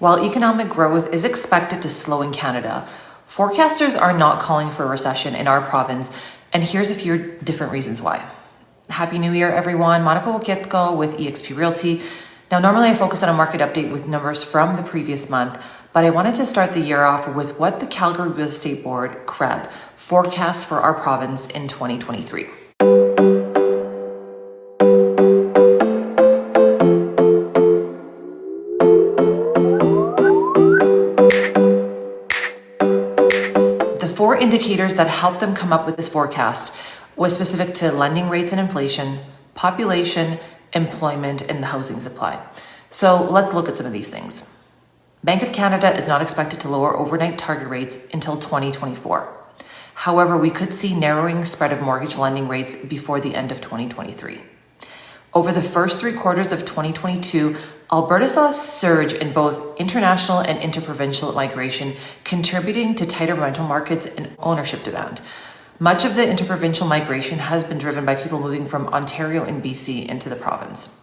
While economic growth is expected to slow in Canada, forecasters are not calling for a recession in our province, and here's a few different reasons why. Happy New Year, everyone. Monica Wokietko with eXp Realty. Now, normally I focus on a market update with numbers from the previous month, but I wanted to start the year off with what the Calgary Real Estate Board, CREB, forecasts for our province in 2023. The four indicators that helped them come up with this forecast was specific to lending rates and inflation, population, employment, and the housing supply. So let's look at some of these things. Bank of Canada is not expected to lower overnight target rates until 2024. However, we could see narrowing spread of mortgage lending rates before the end of 2023. Over the first 3 quarters of 2022, Alberta saw a surge in both international and interprovincial migration, contributing to tighter rental markets and ownership demand. Much of the interprovincial migration has been driven by people moving from Ontario and BC into the province.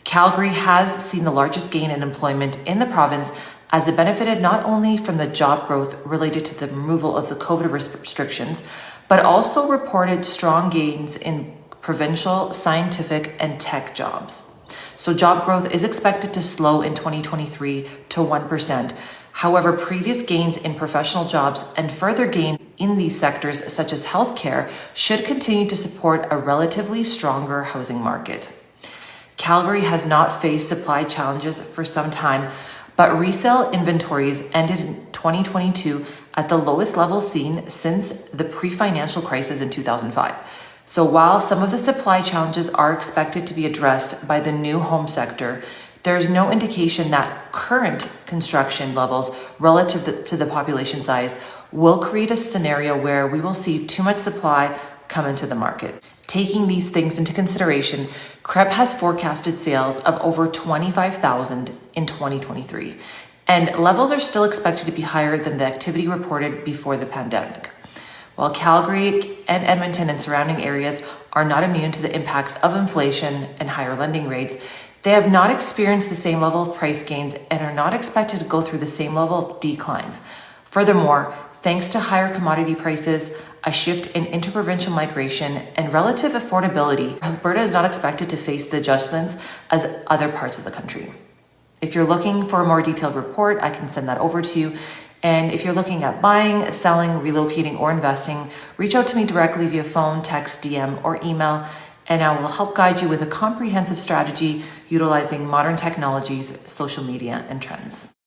Calgary has seen the largest gain in employment in the province as it benefited not only from the job growth related to the removal of the COVID restrictions, but also reported strong gains in provincial, scientific, and tech jobs. So job growth is expected to slow in 2023 to 1%. However, previous gains in professional jobs and further gain in these sectors such as healthcare should continue to support a relatively stronger housing market. Calgary has not faced supply challenges for some time, but resale inventories ended in 2022 at the lowest level seen since the pre-financial crisis in 2005. So while some of the supply challenges are expected to be addressed by the new home sector, there's no indication that current construction levels relative to the population size will create a scenario where we will see too much supply come into the market. Taking these things into consideration, CREB has forecasted sales of over 25,000 in 2023, and levels are still expected to be higher than the activity reported before the pandemic. While Calgary and Edmonton and surrounding areas are not immune to the impacts of inflation and higher lending rates, they have not experienced the same level of price gains and are not expected to go through the same level of declines. Furthermore, thanks to higher commodity prices, a shift in interprovincial migration, and relative affordability, Alberta is not expected to face the adjustments as other parts of the country. If you're looking for a more detailed report, I can send that over to you. And if you're looking at buying, selling, relocating, or investing, reach out to me directly via phone, text, DM, or email, and I will help guide you with a comprehensive strategy utilizing modern technologies, social media, and trends.